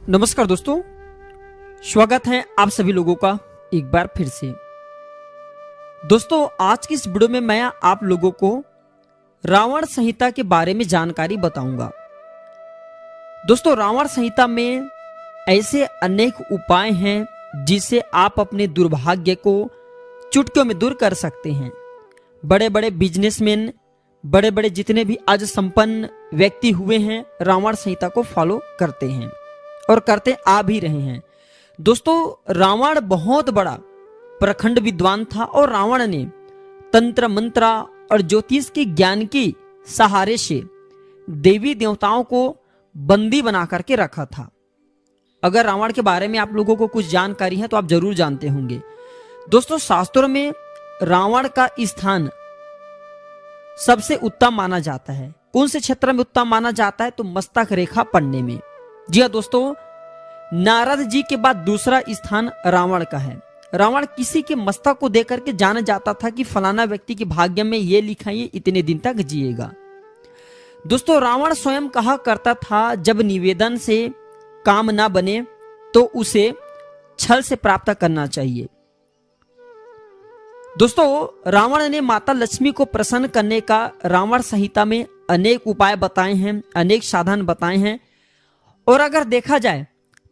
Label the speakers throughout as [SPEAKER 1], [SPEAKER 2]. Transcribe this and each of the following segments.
[SPEAKER 1] नमस्कार दोस्तों, स्वागत है आप सभी लोगों का एक बार फिर से। दोस्तों, आज की इस वीडियो में मैं आप लोगों को रावण संहिता के बारे में जानकारी बताऊंगा। दोस्तों, रावण संहिता में ऐसे अनेक उपाय हैं जिससे आप अपने दुर्भाग्य को चुटकियों में दूर कर सकते हैं। बड़े बड़े बिजनेसमैन, बड़े बड़े जितने भी आज संपन्न व्यक्ति हुए हैं, रावण संहिता को फॉलो करते हैं और करते आ भी रहे हैं। दोस्तों, रावण बहुत बड़ा प्रखंड विद्वान था और रावण ने तंत्र मंत्र और ज्योतिष के ज्ञान के सहारे से देवी देवताओं को बंदी बना करके रखा था। अगर रावण के बारे में आप लोगों को कुछ जानकारी है तो आप जरूर जानते होंगे। दोस्तों, शास्त्रों में रावण का स्थान सबसे उत्तम माना जाता है। कौन से क्षेत्र में उत्तम माना जाता है? तो मस्तक रेखा पढ़ने में। जी हाँ दोस्तों, नारद जी के बाद दूसरा स्थान रावण का है। रावण किसी के मस्तक को देख करके जाना जाता था कि फलाना व्यक्ति के भाग्य में ये लिखा है, इतने दिन तक जिएगा। दोस्तों, रावण स्वयं कहा करता था, जब निवेदन से काम ना बने तो उसे छल से प्राप्त करना चाहिए। दोस्तों, रावण ने माता लक्ष्मी को प्रसन्न करने का रावण संहिता में अनेक उपाय बताए हैं, अनेक साधन बताए हैं। और अगर देखा जाए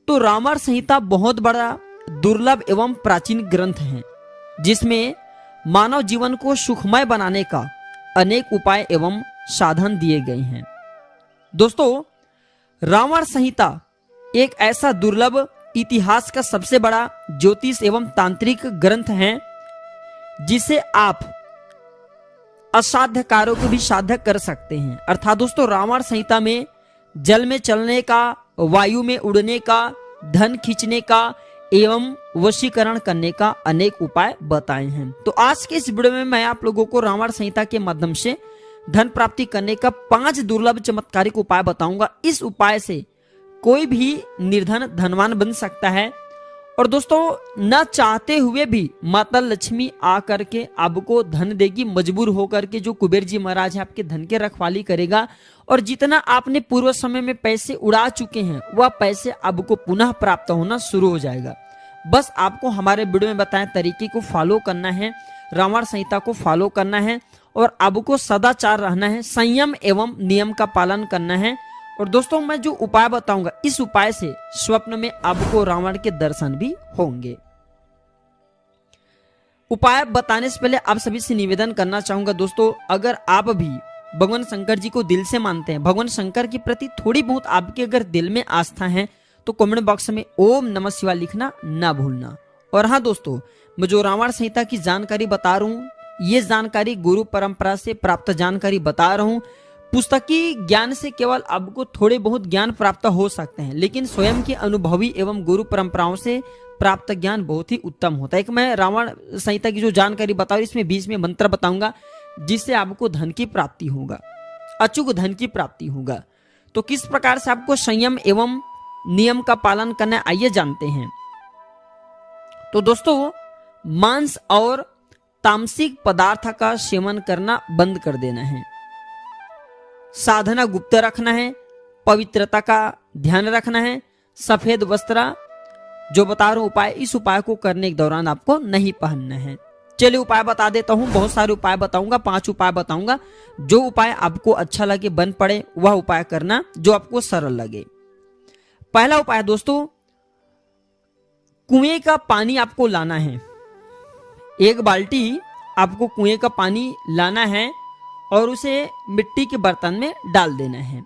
[SPEAKER 1] तो रावण संहिता बहुत बड़ा दुर्लभ एवं प्राचीन ग्रंथ है, जिसमें मानव जीवन को सुखमय बनाने का अनेक उपाय एवं साधन दिए गए हैं। दोस्तों, रावण संहिता एक ऐसा दुर्लभ, इतिहास का सबसे बड़ा ज्योतिष एवं तांत्रिक ग्रंथ है जिसे आप असाध्य कार्यों को भी साध्य कर सकते हैं। अर्थात दोस्तों, रावण संहिता में जल में चलने का, वायु में उड़ने का, धन खींचने का एवं वशीकरण करने का अनेक उपाय बताए हैं। तो आज के इस वीडियो में मैं आप लोगों को रावण संहिता के माध्यम से धन प्राप्ति करने का 5 दुर्लभ चमत्कारिक उपाय बताऊंगा। इस उपाय से कोई भी निर्धन धनवान बन सकता है। और दोस्तों, न चाहते हुए भी माता लक्ष्मी आ करके आपको धन देगी। मजबूर होकर के जो कुबेर जी महाराज है आपके धन के रखवाली करेगा और जितना आपने पूर्व समय में पैसे उड़ा चुके हैं वह पैसे आपको पुनः प्राप्त होना शुरू हो जाएगा। बस आपको हमारे वीडियो में बताए तरीके को फॉलो करना है, रावण संहिता को फॉलो करना है और आपको सदाचार रहना है, संयम एवं नियम का पालन करना है। और दोस्तों, मैं जो उपाय बताऊंगा, इस उपाय से स्वप्न में आपको रावण के दर्शन भी होंगे। उपाय बताने से पहले आप सभी से निवेदन करना चाहूंगा दोस्तों, अगर आप भी भगवान शंकर जी को दिल से मानते हैं, भगवान शंकर के प्रति थोड़ी बहुत आपके अगर दिल में आस्था है, तो कमेंट बॉक्स में ओम नमः शिवाय लिखना ना भूलना। और हाँ दोस्तों, मैं जो रावण संहिता की जानकारी बता रहा हूँ, ये जानकारी गुरु परंपरा से प्राप्त जानकारी बता रहा हूँ। पुस्तकीय ज्ञान से केवल आपको थोड़े बहुत ज्ञान प्राप्त हो सकते हैं, लेकिन स्वयं के अनुभवी एवं गुरु परंपराओं से प्राप्त ज्ञान बहुत ही उत्तम होता है। एक मैं रावण संहिता की जो जानकारी बताऊँ, इसमें बीच में मंत्र बताऊंगा जिससे आपको धन की प्राप्ति होगा, अचूक धन की प्राप्ति होगा। तो किस प्रकार से आपको संयम एवं नियम का पालन करना है, आइए जानते हैं। तो दोस्तों, मांस और तामसिक पदार्थ का सेवन करना बंद कर देना है, साधना गुप्त रखना है, पवित्रता का ध्यान रखना है, सफेद वस्त्र जो बता रहा हूं उपाय, इस उपाय को करने के दौरान आपको नहीं पहनना है। चलिए उपाय बता देता हूं, बहुत सारे उपाय बताऊंगा, 5 उपाय बताऊंगा। जो उपाय आपको अच्छा लगे, बन पड़े, वह उपाय करना जो आपको सरल लगे। पहला उपाय दोस्तों, कुएं का पानी आपको लाना है। 1 बाल्टी आपको कुएं का पानी लाना है और उसे मिट्टी के बर्तन में डाल देना है।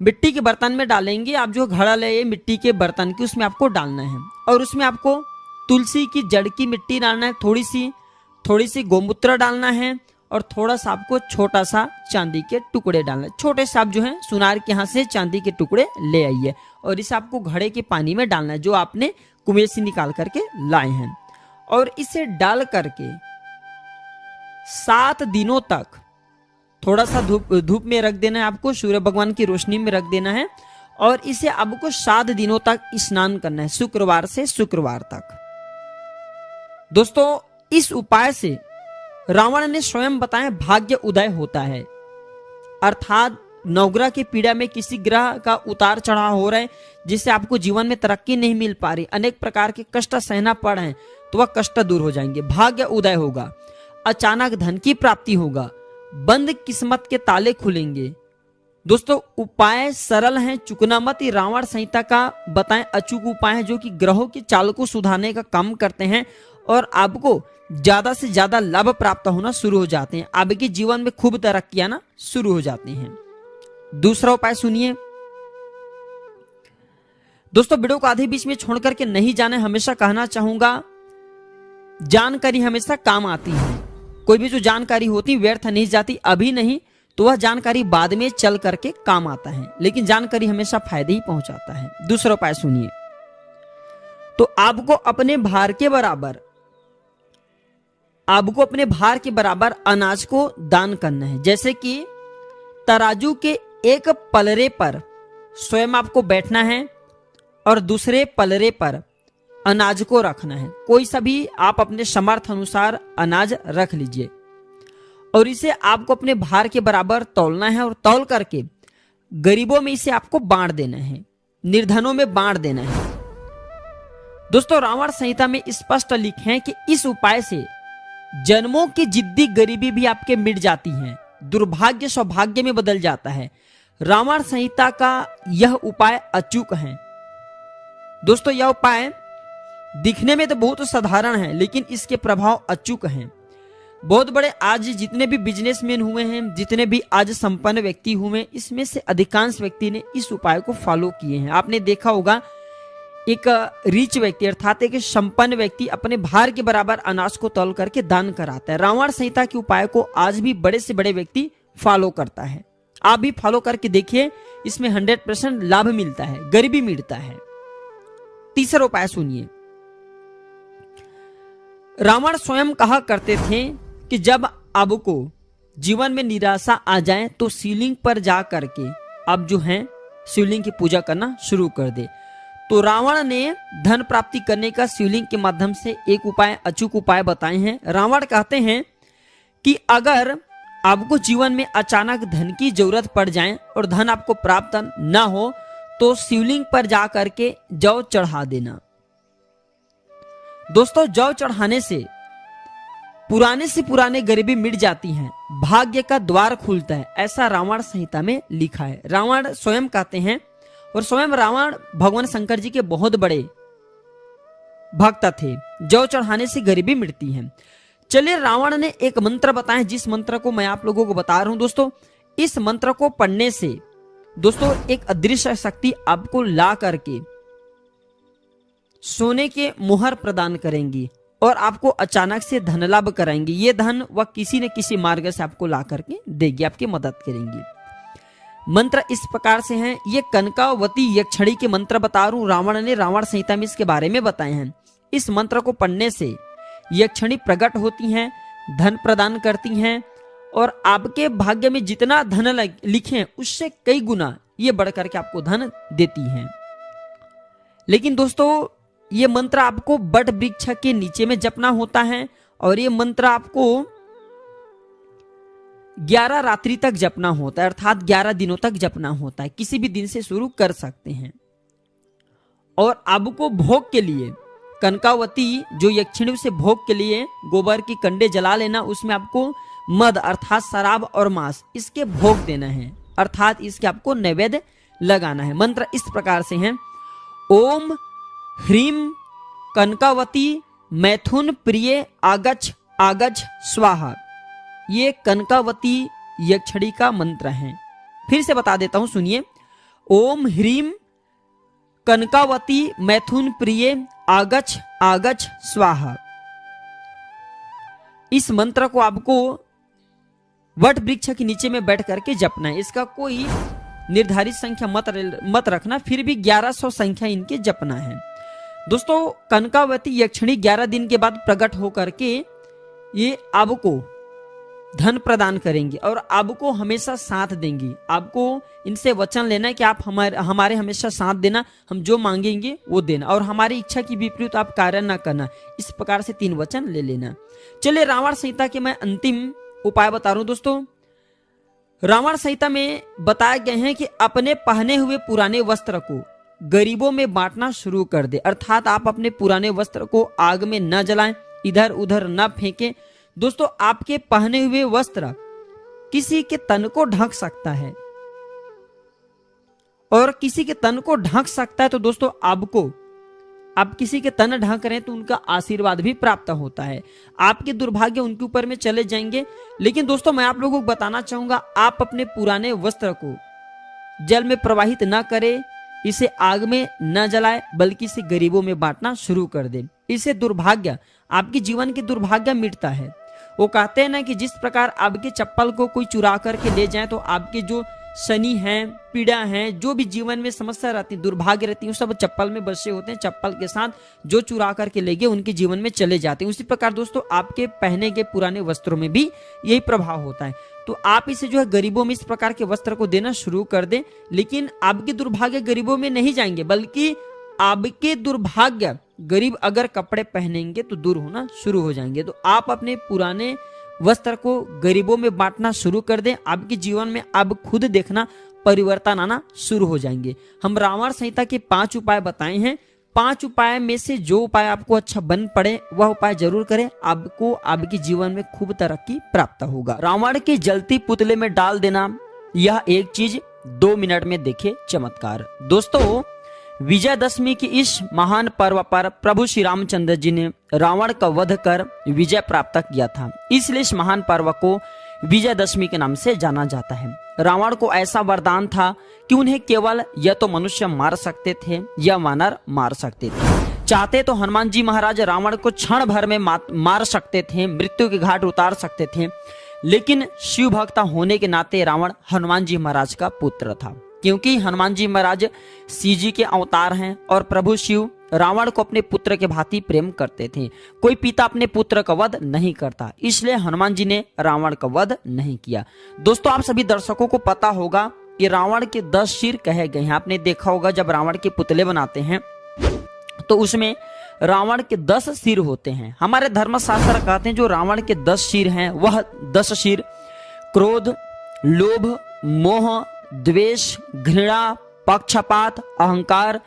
[SPEAKER 1] मिट्टी के बर्तन में डालेंगे आप, जो घड़ा है मिट्टी के बर्तन की, उसमें आपको डालना है और उसमें आपको तुलसी की जड़ की मिट्टी डालना है, थोड़ी सी गोमूत्र डालना है और थोड़ा सा आपको छोटा सा चांदी के टुकड़े डालना है। छोटे से आप जो है सुनार के यहाँ से चांदी के टुकड़े ले आइए और इसे आपको घड़े के पानी में डालना है जो आपने कुएं से निकाल करके लाए हैं। और इसे डाल करके 7 दिनों तक थोड़ा सा धूप में रख देना है, आपको सूर्य भगवान की रोशनी में रख देना है और इसे आपको 7 दिनों तक स्नान करना है, शुक्रवार से शुक्रवार तक। दोस्तों, इस उपाय से रावण ने स्वयं बताया भाग्य उदय होता है, अर्थात नवग्रह की पीड़ा में किसी ग्रह का उतार चढ़ाव हो रहा है, जिससे आपको जीवन में तरक्की नहीं मिल पा रही, अनेक प्रकार के कष्ट सहना पड़ रहे हैं, तो वह कष्ट दूर हो जाएंगे। भाग्य उदय होगा, अचानक धन की प्राप्ति होगा, बंद किस्मत के ताले खुलेंगे। दोस्तों उपाय सरल हैं, चुकना मत। ये रावण संहिता का बताएं अचूक उपाय है जो कि ग्रहों के चाल को सुधारने का काम करते हैं और आपको ज्यादा से ज्यादा लाभ प्राप्त होना शुरू हो जाते हैं, आपके जीवन में खूब तरक्की आना शुरू हो जाती हैं। दूसरा उपाय सुनिए दोस्तों, वीडियो को आधे बीच में छोड़ करके नहीं जाने। हमेशा कहना चाहूंगा, जानकारी हमेशा काम आती है, कोई भी जो जानकारी होती व्यर्थ नहीं जाती। अभी नहीं तो वह जानकारी बाद में चल करके काम आता है, लेकिन जानकारी हमेशा फायदे ही पहुंचाता है। दूसरा उपाय सुनिए, तो आपको अपने भार के बराबर अनाज को दान करना है। जैसे कि तराजू के एक पलरे पर स्वयं आपको बैठना है और दूसरे पलरे पर अनाज को रखना है। कोई सा भी आप अपने समर्थ अनुसार अनाज रख लीजिए और इसे आपको अपने भार के बराबर तौलना है और तौल करके गरीबों में इसे आपको बांट देना है, निर्धनों में बांट देना है। दोस्तों रावण संहिता में स्पष्ट लिखे हैं कि इस उपाय से जन्मों की जिद्दी गरीबी भी आपके मिट जाती है, दुर्भाग्य सौभाग्य में बदल जाता है। रावण संहिता का यह उपाय अचूक है। दोस्तों यह उपाय दिखने में तो बहुत साधारण है, लेकिन इसके प्रभाव अचूक हैं। बहुत बड़े आज जितने भी बिजनेसमैन हुए हैं, जितने भी आज संपन्न व्यक्ति हुए, इसमें से अधिकांश व्यक्ति ने इस उपाय को फॉलो किए हैं। आपने देखा होगा एक रिच व्यक्ति अर्थात एक संपन्न व्यक्ति अपने भार के बराबर अनाज को तौल करके दान कराता है। रावण संहिता के उपाय को आज भी बड़े से बड़े व्यक्ति फॉलो करता है। आप भी फॉलो करके देखिए, इसमें 100% लाभ मिलता है, गरीबी मिटता है। तीसरा उपाय सुनिए, रावण स्वयं कहा करते थे कि जब आपको जीवन में निराशा आ जाए तो शिवलिंग पर जा करके आप जो हैं शिवलिंग की पूजा करना शुरू कर दे। तो रावण ने धन प्राप्ति करने का शिवलिंग के माध्यम से एक उपाय अचूक उपाय बताए हैं। रावण कहते हैं कि अगर आपको जीवन में अचानक धन की जरूरत पड़ जाए और धन आपको प्राप्त ना हो तो शिवलिंग पर जा करके जौ चढ़ा देना। दोस्तों जौ चढ़ाने से पुराने गरीबी मिट जाती है, भाग्य का द्वार खुलता है, ऐसा रावण संहिता में लिखा है। रावण स्वयं कहते हैं और स्वयं रावण भगवान शंकर जी के बहुत बड़े भक्त थे। जौ चढ़ाने से गरीबी मिटती है। चलिए रावण ने एक मंत्र बताया, जिस मंत्र को मैं आप लोगों को बता रहा हूं। दोस्तों इस मंत्र को पढ़ने से दोस्तों एक अदृश्य शक्ति आपको ला करके सोने के मुहर प्रदान करेंगी और आपको अचानक से धन लाभ कराएंगी। ये धन वह किसी न किसी मार्ग से आपको ला करके देगी, आपकी मदद करेंगी। मंत्र इस प्रकार से हैं। ये कनकावती यक्षणी के मंत्र बता रहा हूं, रावण ने रावण संहिता में इसके बारे में बताए हैं। इस मंत्र को पढ़ने से यक्षणी प्रकट होती हैं, धन प्रदान करती हैं और आपके भाग्य में जितना धन लिखे उससे कई गुना ये बढ़ करके आपको धन देती हैं। लेकिन दोस्तों ये मंत्र आपको बट वृक्ष के नीचे में जपना होता है और ये मंत्र आपको 11 रात्रि तक जपना होता है, अर्थात 11 दिनों तक जपना होता है। किसी भी दिन से शुरू कर सकते हैं। और आपको भोग के लिए कनकावती जो यक्षिणी से भोग के लिए गोबर की कंडे जला लेना, उसमें आपको मद अर्थात शराब और मांस इसके भोग देना है, अर्थात इसके आपको नैवेद्य लगाना है। मंत्र इस प्रकार से हैं। ओम ह्रीम कनकावती मैथुन प्रिय आगच्छ आगच्छ स्वाहा। ये कनकावती यक्षिणी का मंत्र है। फिर से बता देता हूं, सुनिए। ओम ह्रीम कनकावती मैथुन प्रिय आगच्छ आगच्छ स्वाहा। इस मंत्र को आपको वट वृक्ष के नीचे में बैठ करके जपना है। इसका कोई निर्धारित संख्या मत रखना, फिर भी 1100 संख्या इनके जपना है। दोस्तों कनकावती यक्षिणी 11 दिन के बाद प्रकट होकर के ये आपको धन प्रदान करेंगी और आपको हमेशा साथ देंगी। आपको इनसे वचन लेना है कि आप हमारे हमेशा साथ देना, हम जो मांगेंगे वो देना और हमारी इच्छा की विपरीत आप कार्य ना करना। इस प्रकार से 3 वचन ले लेना। चलिए रावण संहिता के मैं अंतिम उपाय बता रहा हूं। दोस्तों रावण संहिता में बताया गया है कि अपने पहने हुए पुराने वस्त्र को गरीबों में बांटना शुरू कर दे, अर्थात आप अपने पुराने वस्त्र को आग में न जलाएं, इधर उधर न फेंकें। दोस्तों, आपके पहने हुए वस्त्र किसी के तन को ढक सकता है और किसी के तन को ढक सकता है, तो दोस्तों आपको, आप किसी के तन ढक रहे हैं तो उनका आशीर्वाद भी प्राप्त होता है, आपके दुर्भाग्य उनके ऊपर में चले जाएंगे। लेकिन दोस्तों, मैं आप लोगों को बताना चाहूंगा, आप अपने पुराने वस्त्र को जल में प्रवाहित न करें, इसे आग में न जलाए, बल्कि इसे गरीबों में बांटना शुरू कर दे। इसे दुर्भाग्य, आपके जीवन के दुर्भाग्य मिटता है। वो कहते हैं ना कि जिस प्रकार आपके चप्पल को कोई चुरा करके ले जाए तो आपके जो शनि हैं, पीड़ा हैं, जो भी जीवन में समस्या रहती, दुर्भाग्य रहती है, सब चप्पल में बसे होते हैं। चप्पल के साथ जो चुरा करके ले गए उनके जीवन में चले जाते हैं। उसी प्रकार दोस्तों, आपके पहने के पुराने वस्त्रों में भी यही प्रभाव होता है। तो आप इसे जो है गरीबों में इस प्रकार के वस्त्र को देना शुरू कर दें। लेकिन आपके दुर्भाग्य गरीबों में नहीं जाएंगे, बल्कि आपके दुर्भाग्य गरीब अगर कपड़े पहनेंगे तो दूर होना शुरू हो जाएंगे। तो आप अपने पुराने वस्त्र को गरीबों में बांटना शुरू कर दें, आपके जीवन में अब खुद देखना परिवर्तन आना शुरू हो जाएंगे। हम रावण संहिता के 5 उपाय बताए हैं। 5 उपाय में से जो उपाय आपको अच्छा बन पड़े वह उपाय जरूर करें, आपको आपके जीवन में खूब तरक्की प्राप्त होगा। रावण के जलती पुतले में डाल देना, यह एक चीज 2 मिनट में देखे चमत्कार। दोस्तों, विजयदशमी की इस महान पर्व पर प्रभु श्री रामचंद्र जी ने रावण का वध कर विजय प्राप्त किया था, इसलिए इस महान पर्व को विजयदशमी के नाम से जाना जाता है। रावण को ऐसा वरदान था कि उन्हें केवल या तो मनुष्य मार सकते थे या वानर मार सकते थे। चाहते तो हनुमान जी महाराज रावण को क्षण भर में मार सकते थे, मृत्यु के घाट उतार सकते थे। लेकिन शिव भक्त होने के नाते रावण हनुमान जी महाराज का पुत्र था, क्योंकि हनुमान जी महाराज शिव जी के अवतार हैं और प्रभु शिव रावण को अपने पुत्र के भांति प्रेम करते थे। कोई पिता अपने पुत्र का वध नहीं करता, इसलिए हनुमान जी ने रावण का वध नहीं किया। दोस्तों, आप सभी दर्शकों को पता होगा कि रावण के 10 सिर कहे गए हैं। आपने देखा होगा जब रावण के पुतले बनाते हैं तो उसमें रावण के 10 सिर होते हैं। हमारे धर्मशास्त्र कहते हैं जो रावण के 10 सिर हैं वह 10 सिर क्रोध, लोभ, मोह, द्वेष, घृणा, पक्षपात, अहंकार,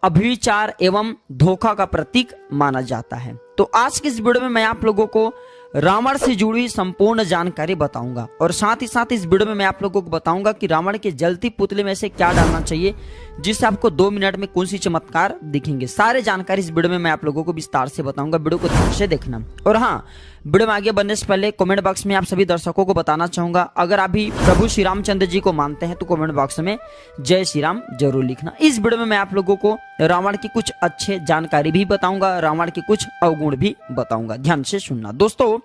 [SPEAKER 1] अभिचार एवं धोखा का प्रतीक माना जाता है। तो आज की इस वीडियो में मैं आप लोगों को रावण से जुड़ी संपूर्ण जानकारी बताऊंगा और साथ ही साथ इस वीडियो में मैं आप लोगों को बताऊंगा कि रावण के जलती पुतले में से क्या डालना चाहिए जिससे आपको 2 मिनट में कौन सी चमत्कार दिखेंगे। सारे जानकारी इस वीडियो में मैं आप लोगों को विस्तार से बताऊंगा, वीडियो को ध्यान से देखना। और हाँ, वीडियो में आगे बढ़ने से पहले कमेंट बॉक्स में आप सभी दर्शकों को बताना चाहूंगा, अगर आप भी प्रभु श्री रामचंद्र जी को मानते हैं तो कमेंट बॉक्स में जय श्री राम जरूर लिखना। इस वीडियो में मैं आप लोगों को रावण की कुछ अच्छे जानकारी भी बताऊंगा, रावण के कुछ अवगुण भी बताऊंगा, ध्यान से सुनना। दोस्तों,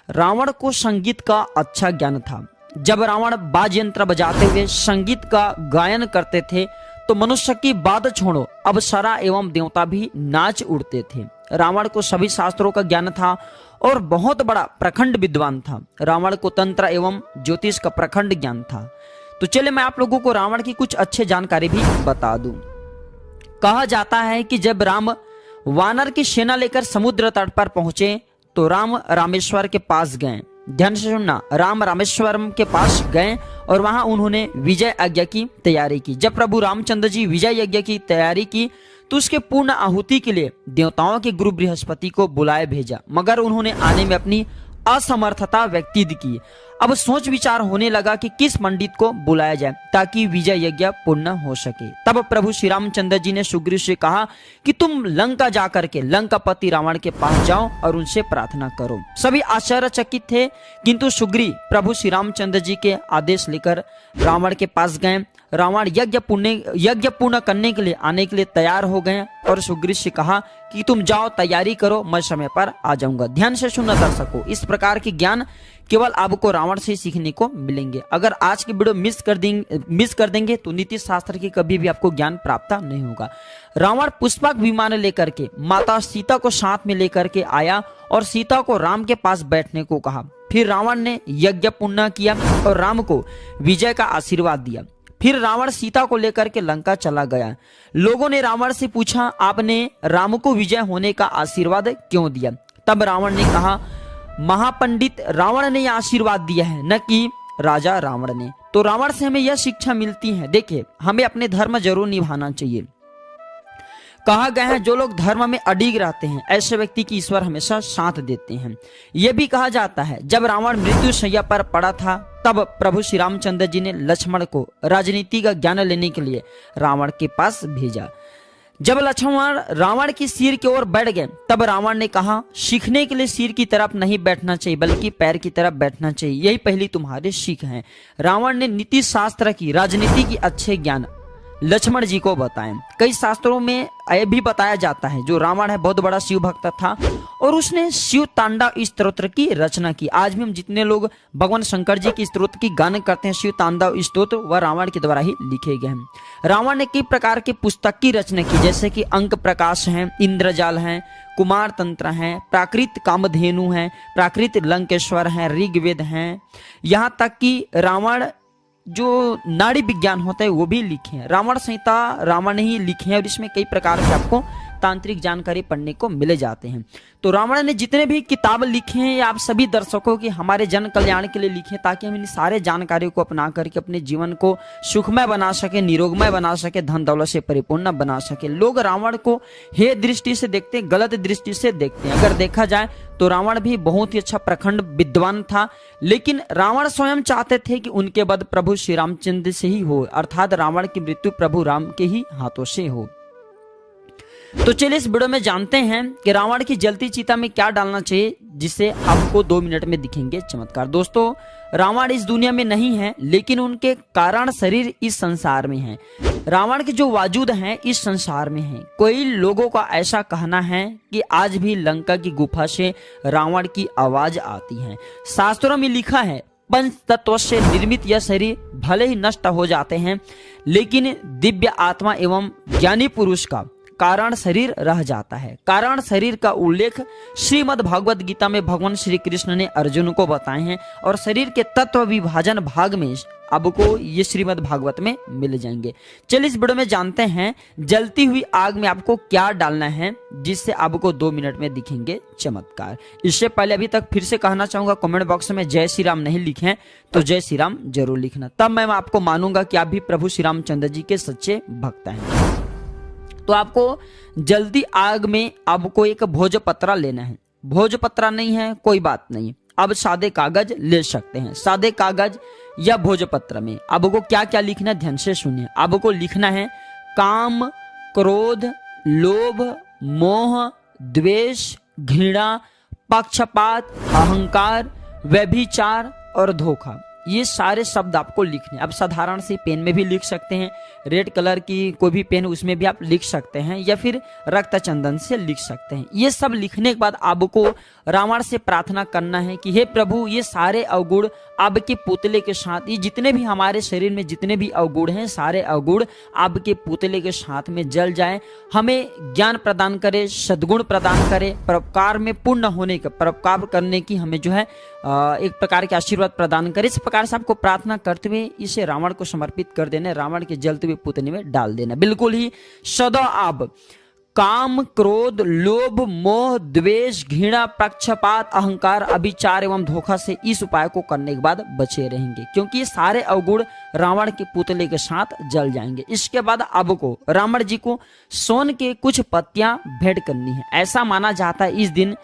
[SPEAKER 1] रावण को संगीत का अच्छा ज्ञान था। जब रावण वाद्य यंत्र बजाते हुए संगीत का गायन करते थे तो मनुष्य की बात छोड़ो, अप्सरा एवं देवता भी नाच उड़ते थे। रावण को सभी शास्त्रों का ज्ञान था और बहुत बड़ा प्रखंड विद्वान था। रावण को तंत्र एवं ज्योतिष का प्रखंड ज्ञान था। तो चलिए मैं आप लोगों को रावण की कुछ अच्छे जानकारी भी बता दूं। कहा जाता है कि जब राम वानर की सेना लेकर समुद्र तट पर पहुंचे तो राम रामेश्वर के पास गए। ध्यान से सुनना, राम रामेश्वरम के पास गए और वहां उन्होंने विजय यज्ञ की तैयारी की। जब प्रभु रामचंद्र जी विजय यज्ञ की तैयारी की तो उसके पूर्ण आहुति के लिए देवताओं के गुरु बृहस्पति को बुलाए भेजा, मगर उन्होंने आने में अपनी असमर्थता व्यक्त की। अब सोच विचार होने लगा कि किस पंडित को बुलाया जाए ताकि विजय यज्ञ पूर्ण हो सके। तब प्रभु श्री रामचंद्र जी ने सुग्रीव से कहा कि तुम लंका जाकर के लंकापति रावण के पास जाओ और उनसे प्रार्थना करो। सभी आश्चर्यचकित थे, किंतु सुग्रीव प्रभु श्री रामचंद्र जी के आदेश लेकर रावण के पास गए। रावण यज्ञ पूर्ण करने के लिए आने के लिए तैयार हो गए और सुग्रीव से कहा कि तुम जाओ, तैयारी करो, मैं समय पर आ जाऊंगा। ध्यान से सुनना दर्शकों, इस प्रकार के ज्ञान केवल आपको रावण से सीखने को मिलेंगे। अगर आज की वीडियो मिस कर देंगे तो नीति शास्त्र की कभी भी आपको ज्ञान प्राप्त नहीं होगा। रावण पुष्पक विमान लेकर के माता सीता को साथ में लेकर के आया और सीता को राम के पास बैठने को कहा। फिर रावण ने यज्ञ पूर्ण किया और राम को विजय का आशीर्वाद दिया। फिर रावण सीता को लेकर के लंका चला गया। लोगों ने रावण से पूछा, आपने राम को विजय होने का आशीर्वाद क्यों दिया? तब रावण ने कहा, महापंडित रावण ने यह आशीर्वाद दिया है न कि राजा रावण ने। तो रावण से हमें यह शिक्षा मिलती है, देखिए हमें अपने धर्म जरूर निभाना चाहिए। कहा गया है जो लोग धर्म में अडिग रहते हैं ऐसे व्यक्ति की ईश्वर हमेशा साथ देते हैं। यह भी कहा जाता है जब रावण मृत्यु शैया पर पड़ा था तब प्रभु श्री रामचंद्र जी ने लक्ष्मण को राजनीति का ज्ञान लेने के लिए रावण के पास भेजा। जब लक्ष्मण रावण की सिर की ओर बैठ गए तब रावण ने कहा सीखने के लिए सिर की तरफ नहीं बैठना चाहिए बल्कि पैर की तरफ बैठना चाहिए, यही पहली तुम्हारी सीख है। रावण ने नीति शास्त्र की, राजनीति की अच्छे ज्ञान लक्ष्मण जी को बताएं। कई शास्त्रों में यह भी बताया जाता है जो रावण है बहुत बड़ा शिव भक्त था और उसने शिव तांडव स्तोत्र की रचना की। आज भी हम जितने लोग भगवान शंकर जी की स्तोत्र की गान करते हैं शिव तांडव स्तोत्र वह रावण के द्वारा ही लिखे गए हैं। रावण ने कई प्रकार के पुस्तक की रचना की जैसे कि अंक प्रकाश है, इंद्रजाल है, कुमार तंत्र है, प्राकृत कामधेनु है, प्राकृत लंकेश्वर है, ऋग्वेद है, यहाँ तक कि रावण जो नाड़ी विज्ञान होता है वो भी लिखे हैं। रावण संहिता रावण ने ही लिखे हैं और इसमें कई प्रकार के आपको तांत्रिक जानकारी पढ़ने को मिले जाते हैं। तो रावण ने जितने भी किताब लिखे हैं आप सभी दर्शकों के हमारे जन कल्याण के लिए लिखे ताकि हम इन सारे जानकारियों को अपना करके अपने जीवन को सुखमय बना सके, निरोगमय बना सके, धन दौलत से परिपूर्ण बना सके। लोग रावण को हे दृष्टि से देखते हैं, गलत दृष्टि से देखते हैं। अगर देखा जाए तो रावण भी बहुत ही अच्छा प्रखंड विद्वान था, लेकिन रावण स्वयं चाहते थे कि उनके बाद प्रभु श्री रामचंद्र से ही हो, अर्थात रावण की मृत्यु प्रभु राम के ही हाथों से हो। तो चलिए इस वीडियो में जानते हैं कि रावण की जलती चिता में क्या डालना चाहिए जिससे आपको 2 मिनट में दिखेंगे चमत्कार। दोस्तों रावण इस दुनिया में नहीं है लेकिन उनके कारण शरीर इस संसार में है। रावण के जो वजूद हैं इस संसार में हैं। कोई लोगों का ऐसा कहना है कि आज भी लंका की गुफा से रावण की आवाज आती है। शास्त्रों में लिखा है पंच तत्व से निर्मित यह शरीर भले ही नष्ट हो जाते हैं लेकिन दिव्य आत्मा एवं ज्ञानी पुरुष का कारण शरीर रह जाता है। कारण शरीर का उल्लेख श्रीमद् भागवत गीता में भगवान श्री कृष्ण ने अर्जुन को बताए हैं और शरीर के तत्व विभाजन भाग में आपको ये श्रीमद् भागवत में मिल जाएंगे। चलिए इस वीडियो में जानते हैं जलती हुई आग में आपको क्या डालना है जिससे आपको 2 मिनट में दिखेंगे चमत्कार। इससे पहले अभी तक फिर से कहना चाहूंगा कमेंट बॉक्स में जय श्री राम नहीं लिखे हैं तो जय श्री राम जरूर लिखना, तब मैं आपको मानूंगा कि आप भी प्रभु श्री रामचंद्र जी के सच्चे भक्त हैं। तो आपको जल्दी आग में आपको एक भोजपत्रा लेना है। भोजपत्रा नहीं है कोई बात नहीं, अब सादे कागज ले सकते हैं। सादे कागज या भोजपत्र में आपको क्या क्या लिखना है ध्यान से सुनिए। आपको लिखना है काम, क्रोध, लोभ, मोह, द्वेष, घृणा, पक्षपात, अहंकार, व्यभिचार और धोखा। ये सारे शब्द आपको लिखने। अब साधारण सी पेन में भी लिख सकते हैं, रेड कलर की कोई भी पेन उसमें भी आप लिख सकते हैं या फिर रक्त चंदन से लिख सकते हैं। ये सब लिखने के बाद आपको रावण से प्रार्थना करना है कि हे प्रभु ये सारे अवगुण आपके पुतले के साथ, ये जितने भी हमारे शरीर में जितने भी अवगुण हैं सारे अवगुण आपके पुतले के साथ में जल जाए। हमें ज्ञान प्रदान करे, सद्गुण प्रदान करे, परोपकार में पूर्ण होने का, परोपकार करने की हमें जो है एक प्रकार के आशीर्वाद प्रदान करे। इस प्रकार से आपको प्रार्थना करते हुए इसे रावण को समर्पित कर देना, रावण के जलते हुए पुतले में डाल देना। बिल्कुल ही सदा आप काम, क्रोध, लोभ, मोह, द्वेष, घृणा, पक्षपात, अहंकार, अभिचार एवं धोखा से इस उपाय को करने के बाद बचे रहेंगे क्योंकि ये सारे अवगुण रावण के पुतले के साथ जल जाएंगे। इसके बाद आपको रावण जी को सोन के कुछ पत्तियां भेंट करनी है। ऐसा माना जाता है इस दिन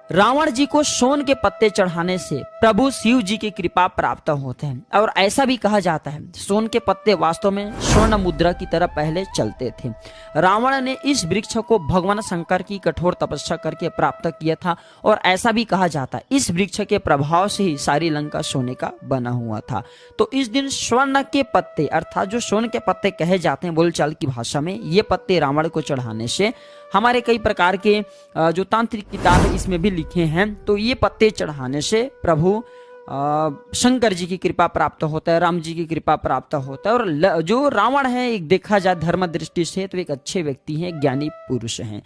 [SPEAKER 1] रावण जी को सोन के पत्ते चढ़ाने से प्रभु शिव जी की कृपा प्राप्त होते हैं और ऐसा भी कहा जाता है सोन के पत्ते वास्तव में स्वर्ण मुद्रा की तरह पहले चलते थे। रावण ने इस वृक्ष को भगवान शंकर की कठोर तपस्या करके प्राप्त किया था और ऐसा भी कहा जाता है इस वृक्ष के प्रभाव से ही सारी लंका सोने का बना हुआ था। तो इस दिन स्वर्ण के पत्ते अर्थात जो सोन के पत्ते कहे जाते हैं बोलचाल की भाषा में, ये पत्ते रावण को चढ़ाने से हमारे कई प्रकार के जो तांत्रिक किताब इसमें भी लिखे हैं तो ये पत्ते चढ़ाने से प्रभु शंकर जी की कृपा प्राप्त होता है, राम जी की कृपा प्राप्त होता है। और जो रावण है एक देखा जाए धर्म दृष्टि से तो एक अच्छे व्यक्ति हैं, ज्ञानी पुरुष हैं।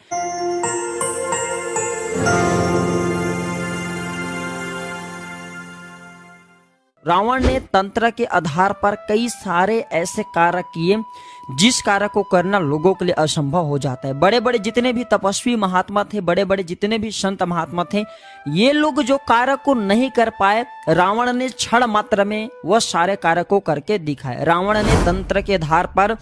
[SPEAKER 1] रावण ने तंत्र के आधार पर कई सारे ऐसे कार्य किए जिस कार्य को करना लोगों के लिए असंभव हो जाता है। बड़े बड़े जितने भी तपस्वी महात्मा थे, बड़े बड़े जितने भी संत महात्मा थे, ये लोग जो कार्य को नहीं कर पाए, रावण ने क्षण मात्र में वह सारे कार्य को करके दिखाए। रावण ने तंत्र के आधार पर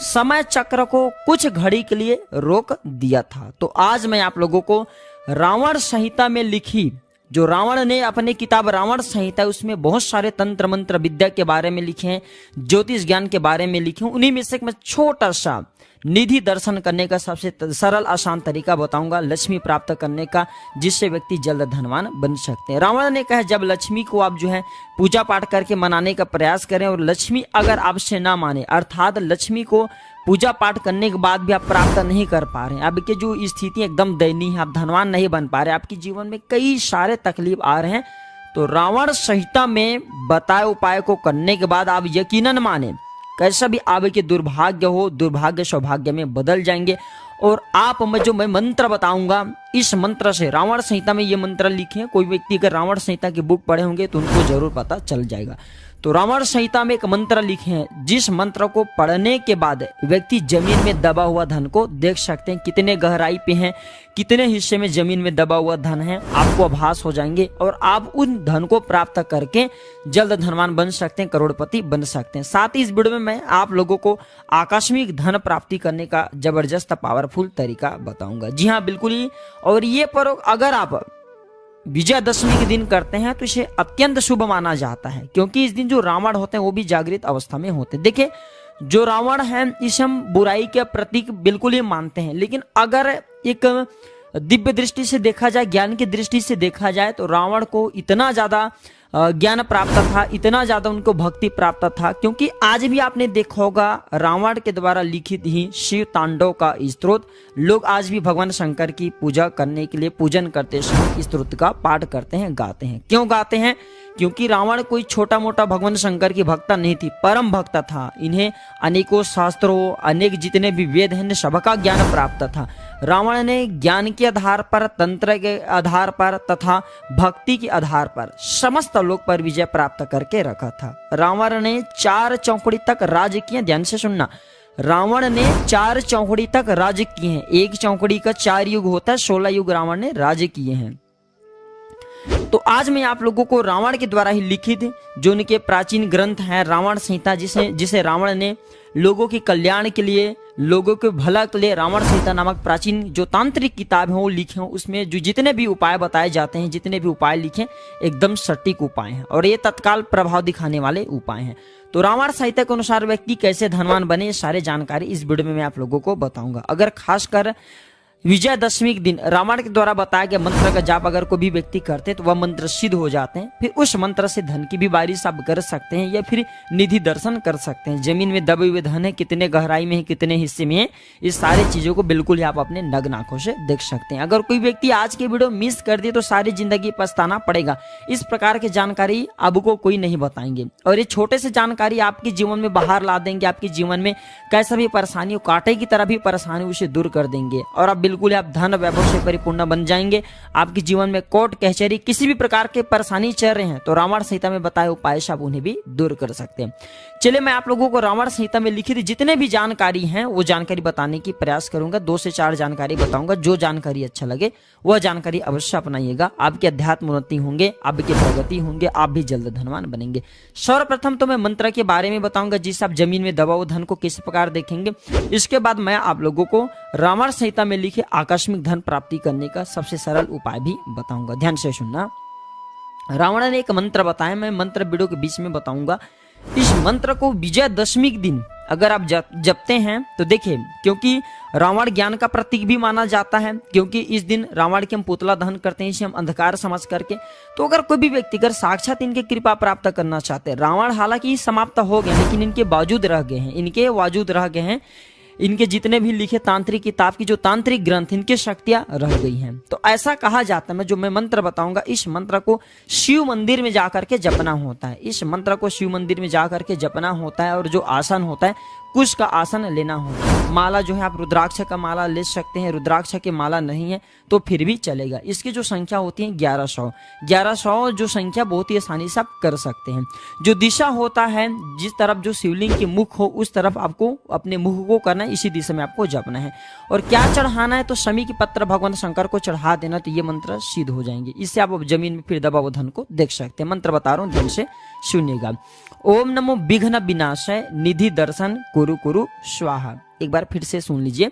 [SPEAKER 1] समय चक्र को कुछ घड़ी के लिए रोक दिया था। तो आज मैं आप लोगों को रावण संहिता में लिखी, जो रावण ने अपनी किताब रावण संहिता, उसमें बहुत सारे तंत्र मंत्र विद्या के बारे में लिखे हैं, ज्योतिष ज्ञान के बारे में लिखे हैं। उन्हीं में से मैं छोटा सा निधि दर्शन करने का सबसे सरल आसान तरीका बताऊंगा लक्ष्मी प्राप्त करने का, जिससे व्यक्ति जल्द धनवान बन सकते हैं। रावण ने कहा जब लक्ष्मी को आप जो है पूजा पाठ करके मनाने का प्रयास करें और लक्ष्मी अगर आपसे ना माने, अर्थात लक्ष्मी को पूजा पाठ करने के बाद भी आप प्राप्त नहीं कर पा रहे हैं, आपकी जो स्थिति एकदम दयनीय है, आप धनवान नहीं बन पा रहे, आपके जीवन में कई सारे तकलीफ आ रहे हैं, तो रावण संहिता में बताए उपाय को करने के बाद आप यकीनन माने कैसा भी आपके दुर्भाग्य हो, दुर्भाग्य सौभाग्य में बदल जाएंगे। और आप मैं मंत्र बताऊंगा, इस मंत्र से, रावण संहिता में ये मंत्र लिखे हैं, कोई व्यक्ति अगर रावण संहिता की बुक पढ़े होंगे तो उनको जरूर पता चल जाएगा। तो रावण संहिता में एक मंत्र लिखे हैं, जिस मंत्र को पढ़ने के बाद व्यक्ति जमीन में दबा हुआ धन को देख सकते हैं, कितने गहराई पे हैं, कितने हिस्से में जमीन में दबा हुआ धन है, आपको आभास हो जाएंगे और आप उन धन को प्राप्त करके जल्द धनवान बन सकते हैं, करोड़पति बन सकते हैं। साथ ही इस वीडियो में मैं आप लोगों को आकस्मिक धन प्राप्ति करने का जबरदस्त पावरफुल तरीका बताऊंगा। जी हाँ, बिल्कुल ही। और ये प्रयोग अगर आप विजयादशमी के दिन करते हैं तो इसे अत्यंत शुभ माना जाता है, क्योंकि इस दिन जो रावण होते हैं वो भी जागृत अवस्था में होते हैं। देखिए, जो रावण है इसे हम बुराई के प्रतीक बिल्कुल ही मानते हैं, लेकिन अगर एक दिव्य दृष्टि से देखा जाए, ज्ञान की दृष्टि से देखा जाए, तो रावण को इतना ज्यादा ज्ञान प्राप्त था, इतना ज्यादा उनको भक्ति प्राप्त था, क्योंकि आज भी आपने देखा होगा रावण के द्वारा लिखित ही शिव तांडव का स्तोत्र लोग आज भी भगवान शंकर की पूजा करने के लिए पूजन करते समय इस स्तोत्र का पाठ करते हैं, गाते हैं। क्यों गाते हैं? क्योंकि रावण कोई छोटा मोटा भगवान शंकर की भक्ता नहीं थी, परम भक्त था। इन्हें अनेकों शास्त्रों, अनेक जितने भी वेद हैं, सबका ज्ञान प्राप्त था। रावण ने ज्ञान के आधार पर, तंत्र के आधार पर तथा भक्ति के आधार पर समस्त लोक पर विजय प्राप्त करके रखा था। रावण ने 4 चौकड़ी तक राज्य किए। ध्यान से सुनना, रावण ने 4 चौकड़ी तक राज्य किए हैं। एक चौकड़ी का 4 युग होता है, 16 युग रावण ने राज्य किए हैं। तो आज मैं आप लोगों को रावण के द्वारा ही लिखित जो उनके प्राचीन ग्रंथ है रावण संहिता, जिसे रावण ने लोगों के कल्याण के लिए, लोगों के भला के लिए रावण संहिता नामक प्राचीन जो तांत्रिक किताब है वो लिखे हैं। उसमें जो जितने भी उपाय बताए जाते हैं, जितने भी उपाय लिखे, एकदम सटीक उपाय हैं और ये तत्काल प्रभाव दिखाने वाले उपाय हैं। तो रावण संहिता के अनुसार व्यक्ति कैसे धनवान बने, सारे जानकारी इस वीडियो में मैं आप लोगों को बताऊंगा। अगर खासकर विजयादशमी के दिन रावण के द्वारा बताया गया मंत्र का जाप अगर कोई भी व्यक्ति करते तो वह मंत्र सिद्ध हो जाते हैं। फिर उस मंत्र से धन की भी बारिश आप कर सकते हैं या फिर निधि दर्शन कर सकते हैं। जमीन में दबे हुए धन है, कितने गहराई में है, कितने हिस्से में है, इस सारी चीजों को बिल्कुल ही आप अपने नग्न आंखों से देख सकते हैं। अगर कोई व्यक्ति आज के वीडियो मिस कर दिए तो सारी जिंदगी पछताना पड़ेगा। इस प्रकार की जानकारी आपको कोई नहीं बताएंगे और ये छोटे से जानकारी आपके जीवन में बाहर ला देंगे। आपके जीवन में कैसा भी परेशानी हो, कांटे की तरह भी परेशानी, उसे दूर कर देंगे और आप बिल्कुल आप धन वैभव से परिपूर्ण बन जाएंगे। आपके जीवन में कोर्ट कचहरी किसी भी प्रकार के परेशानी चल रहे हैं तो रावण संहिता में बताए उपाय से आप उन्हें भी दूर कर सकते हैं। चलिए, मैं आप लोगों को रावण संहिता में लिखित जितने भी जानकारी हैं वो जानकारी बताने की प्रयास करूंगा। 2 से 4 जानकारी बताऊंगा। जो जानकारी अच्छा लगे वह जानकारी अवश्य अपनाइएगा। आपके अध्यात्म उन्नति होंगे, आपकी प्रगति होंगे, आप भी जल्द धनवान बनेंगे। सर्वप्रथम तो मैं मंत्र के बारे में बताऊंगा, जिससे आप जमीन में दबा हुआ धन को किस प्रकार देखेंगे। इसके बाद मैं आप लोगों को रावण संहिता में लिखे आकस्मिक धन प्राप्ति करने का सबसे सरल उपाय भी बताऊंगा। ध्यान से सुनना। रावण ने एक मंत्र बताया, मैं मंत्र वीडियो के बीच में बताऊंगा। इस मंत्र को विजयादशमी के दिन अगर आप जपते हैं तो देखिए, क्योंकि रावण ज्ञान का प्रतीक भी माना जाता है, क्योंकि इस दिन रावण के हम पुतला दहन करते हैं, इसे हम अंधकार समझ करके। तो अगर कोई भी व्यक्ति अगर साक्षात इनके कृपा प्राप्त करना चाहते हैं, रावण हालांकि समाप्त हो गए लेकिन इनके बावजूद रह गए हैं, इनके जितने भी लिखे तांत्रिक किताब की जो तांत्रिक ग्रंथ, इनकी शक्तियां रह गई हैं। तो ऐसा कहा जाता है, जो मैं मंत्र बताऊंगा, इस मंत्र को शिव मंदिर में जाकर के जपना होता है। इस मंत्र को शिव मंदिर में जाकर के जपना होता है और जो आसन होता है कुश का आसन लेना होगा। माला जो है आप रुद्राक्ष का माला ले सकते हैं, रुद्राक्ष के माला नहीं है तो फिर भी चलेगा। इसकी जो संख्या होती है 1100 जो संख्या बहुत ही आसानी से आप कर सकते हैं। जो दिशा होता है, जिस तरफ जो शिवलिंग के मुख हो उस तरफ आपको अपने मुख को करना है, इसी दिशा में आपको जपना है। और क्या चढ़ाना है, तो शमी की पत्र भगवान शंकर को चढ़ा देना, तो ये मंत्र सिद्ध हो जाएंगे। इससे आप जमीन में फिर दबा हुआ धन को देख सकते हैं। मंत्र बता रहा हूँ, ध्यान से सुनिएगा। ओम नमो विघ्न विनाशाय निधि दर्शन कुरु कुरु स्वाहा। एक बार फिर से सुन लीजिए।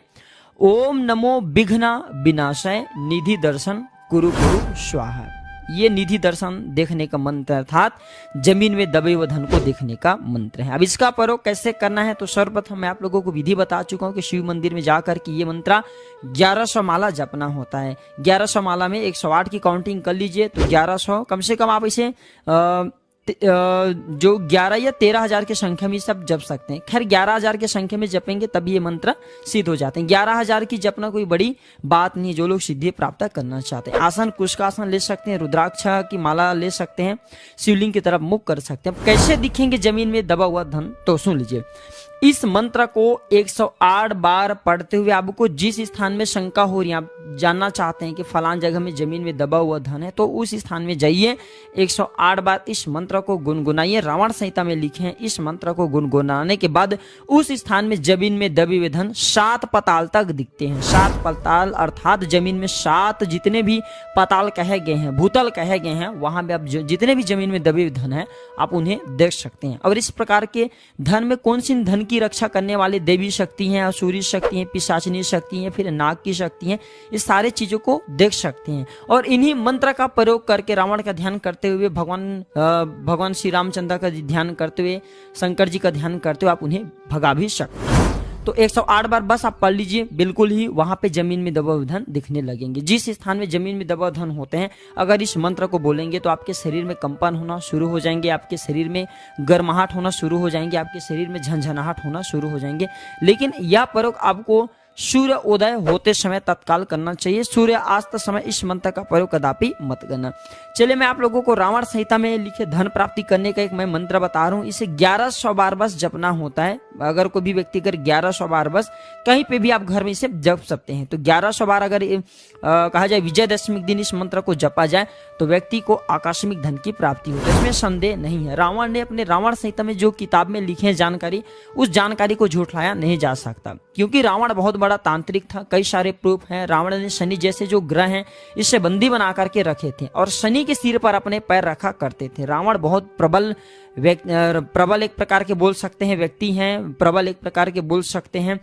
[SPEAKER 1] ओम नमो विघ्न विनाशाय निधि दर्शन कुरु कुरु स्वाहा। ये निधि दर्शन देखने का मंत्र अर्थात जमीन में दबे हुए धन को देखने का मंत्र है। अब इसका प्रयोग कैसे करना है, तो सर्वप्रथम मैं आप लोगों को विधि बता चुका हूँ कि शिव मंदिर में जाकर के ये मंत्र 1100 माला जपना होता है। 1100 माला में 108 की काउंटिंग कर लीजिए, तो 1100 कम से कम आप इसे जो 11 या 13,000 की संख्या में सब जप सकते हैं। खैर 11,000 की संख्या में जपेंगे तब ये मंत्र सिद्ध हो जाते हैं। 11,000 की जपना कोई बड़ी बात नहीं है, जो लोग सिद्धि प्राप्त करना चाहते हैं। आसन कुश का आसन ले सकते हैं, रुद्राक्ष की माला ले सकते हैं, शिवलिंग की तरफ मुख कर सकते हैं। कैसे दिखेंगे जमीन में दबा हुआ धन, तो सुन लीजिए। इस मंत्र को 108 बार पढ़ते हुए आपको जिस स्थान में शंका हो रही है, आप जानना चाहते हैं कि फलान जगह में जमीन में दबा हुआ धन है, तो उस स्थान में जाइए, 108 बार इस मंत्र को गुनगुनाइए। रावण संहिता में लिखे हैं, इस मंत्र को गुनगुनाने के बाद उस स्थान में जमीन में दबे हुए धन 7 पाताल तक दिखते हैं। 7 पाताल अर्थात जमीन में 7 जितने भी पाताल कहे गए हैं, भूतल कहे गए हैं, वहां पे आप जितने भी जमीन में दबे हुए धन है आप उन्हें देख सकते हैं। और इस प्रकार के धन में कौन सी धन की रक्षा करने वाली देवी शक्ति हैं, असुरी शक्ति हैं, पिशाचिनी शक्ति हैं, फिर नाग की शक्ति हैं, इस सारे चीजों को देख सकते हैं। और इन्हीं मंत्र का प्रयोग करके रावण का ध्यान करते हुए, भगवान श्री रामचंद्र का ध्यान करते हुए, शंकर जी का ध्यान करते हुए आप उन्हें भगा भी सकते हैं। तो 108 बार बस आप पढ़ लीजिए, बिल्कुल ही वहां पे जमीन में दबा हुआ धन दिखने लगेंगे। जिस स्थान में जमीन में दबा धन होते हैं, अगर इस मंत्र को बोलेंगे तो आपके शरीर में कंपन होना शुरू हो जाएंगे, आपके शरीर में गर्माहट होना शुरू हो जाएंगे, आपके शरीर में झंझनाहट होना शुरू हो जाएंगे। लेकिन यह प्रयोग आपको सूर्य उदय होते समय तत्काल करना चाहिए। सूर्य अस्त समय इस मंत्र का प्रयोग कदापि मत करना। चलिए मैं आप लोगों को रावण संहिता में लिखे धन प्राप्ति करने का एक मैं मंत्र बता रहा हूँ। इसे 1100 बार बस जपना होता है। अगर कोई भी व्यक्ति अगर 1100 बार बस कहीं पे भी आप घर में इसे जप सकते हैं, तो 1100 बार अगर कहा जाए विजयदशमी के दिन इस मंत्र को जपा जाए तो व्यक्ति को आकस्मिक धन की प्राप्ति होती है, इसमें संदेह नहीं है। रावण ने अपने रावण संहिता में जो किताब में लिखे हैं जानकारी, उस जानकारी को झूठलाया नहीं जा सकता, क्योंकि रावण बहुत बड़ा तांत्रिक था। कई सारे प्रूफ हैं। रावण ने शनि जैसे जो ग्रह हैं इससे बंदी बना करके रखे थे और शनि के सिर पर अपने पैर रखा करते थे। रावण बहुत प्रबल एक प्रकार के बोल सकते हैं व्यक्ति हैं, प्रबल एक प्रकार के बोल सकते हैं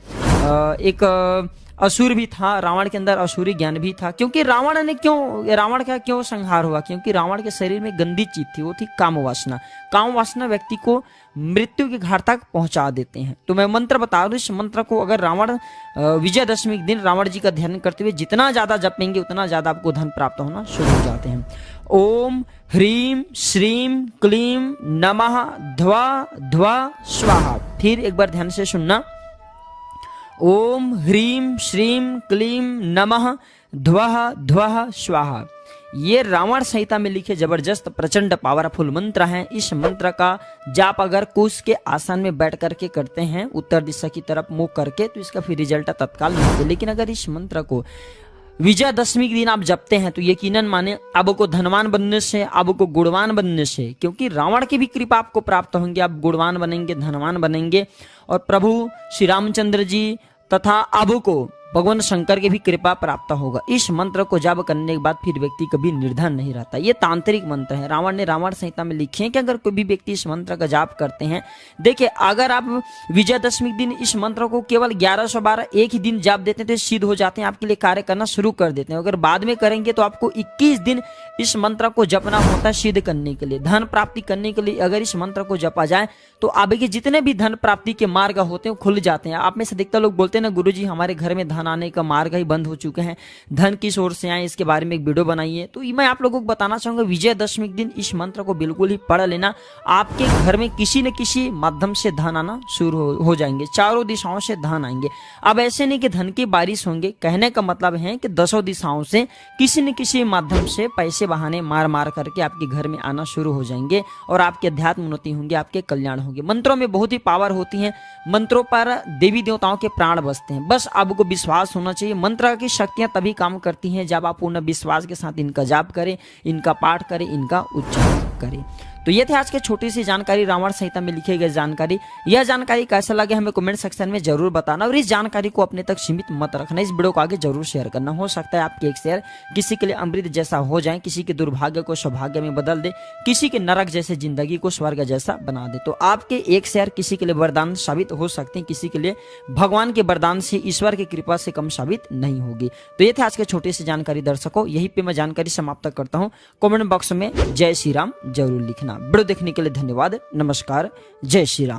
[SPEAKER 1] एक असुर भी था। रावण के अंदर असुरी ज्ञान भी था। क्योंकि रावण का क्यों संहार हुआ, क्योंकि रावण के शरीर में गंदी चीज थी, वो थी काम वासना। काम वासना व्यक्ति को मृत्यु के घाट तक पहुंचा देते हैं। तो मैं मंत्र बता दूं, इस मंत्र को अगर रावण विजयदशमी के दिन रावण जी का ध्यान करते हुए जितना ज्यादा जपेंगे उतना ज्यादा आपको धन प्राप्त होना शुरू हो जाते हैं। ओम ह्रीम श्रीम क्लीम नमः ध्वा ध्वा स्वाहा। फिर एक बार ध्यान से सुनना। ओम ह्रीम श्रीम क्लीम नमः ध्वः ध्वः स्वाहा। ये रावण संहिता में लिखे जबरदस्त प्रचंड पावरफुल मंत्र हैं। इस मंत्र का जाप अगर कुश के आसन में बैठ करके करते हैं उत्तर दिशा की तरफ मुंह करके, तो इसका फिर रिजल्ट तत्काल मिलता है। लेकिन अगर इस मंत्र को विजयदशमी के दिन आप जपते हैं तो यकीनन माने आपको धनवान बनने से, आपको गुणवान बनने से, क्योंकि रावण की भी कृपा आपको प्राप्त होंगे, आप गुणवान बनेंगे, धनवान बनेंगे। और प्रभु श्री रामचंद्र जी तथा आपको भगवान शंकर की भी कृपा प्राप्त होगा। इस मंत्र को जाप करने के बाद फिर व्यक्ति कभी निर्धन नहीं रहता। ये तांत्रिक मंत्र है। रावण ने रावण संहिता में लिखे हैं कि अगर कोई भी व्यक्ति इस मंत्र का जाप करते हैं, देखिए अगर आप विजयदशमी दिन इस मंत्र को केवल 1100 बार एक ही दिन जाप देते हैं तो सिद्ध हो जाते हैं, आपके लिए कार्य करना शुरू कर देते हैं। अगर बाद में करेंगे तो आपको 21 दिन इस मंत्र को जपना होता है सिद्ध करने के लिए, धन प्राप्ति करने के लिए। अगर इस मंत्र को जपा जाए तो आपके जितने भी धन प्राप्ति के मार्ग होते हैं खुल जाते हैं। आप में से अधिकतर लोग बोलते हैं ना, गुरुजी हमारे घर में धन आने का मार्ग ही बंद हो चुके हैं, धन किस ओर से आए इसके बारे में एक वीडियो बनाई है। तो मैं आप लोगों को बताना चाहूंगा विजयदशमी के दिन इस मंत्र को बिल्कुल ही पढ़ लेना, आपके घर में किसी न किसी माध्यम से धन आना शुरू हो जाएंगे, चारों दिशाओं से धन आएंगे। अब ऐसे नहीं कि धन की बारिश होंगे, कहने का मतलब है कि दसों दिशाओं से किसी न किसी माध्यम से पैसे बहाने मार मार करके आपके घर में आना शुरू हो जाएंगे और आपके अध्यात्म उन्नति होंगे, आपके कल्याण होंगे। मंत्रों में बहुत ही पावर होती है, मंत्रों पर देवी देवताओं के प्राण बसते हैं, बस आपको विश्वास होना चाहिए। मंत्र की शक्तियां तभी काम करती हैं जब आप पूर्ण विश्वास के साथ इनका जाप करें, इनका पाठ करें, इनका उच्चारण करें। तो ये थे आज की छोटी सी जानकारी, रावण संहिता में लिखी गई जानकारी। यह जानकारी कैसा लगे हमें कमेंट सेक्शन में जरूर बताना और इस जानकारी को अपने तक सीमित मत रखना, इस वीडियो को आगे जरूर शेयर करना। हो सकता है आपके एक शेयर किसी के लिए अमृत जैसा हो जाए, किसी के दुर्भाग्य को सौभाग्य में बदल दे, किसी के नरक जैसे जिंदगी को स्वर्ग जैसा बना दे। तो आपके एक शेयर किसी के लिए वरदान साबित हो सकते हैं, किसी के लिए भगवान के वरदान से, ईश्वर की कृपा से कम साबित नहीं होगी। तो ये थे आज के छोटी सी जानकारी दर्शकों, यही पे मैं जानकारी समाप्त करता हूँ। कमेंट बॉक्स में जय श्री राम जरूर लिखना। वीडियो देखने के लिए धन्यवाद। नमस्कार, जय श्री राम।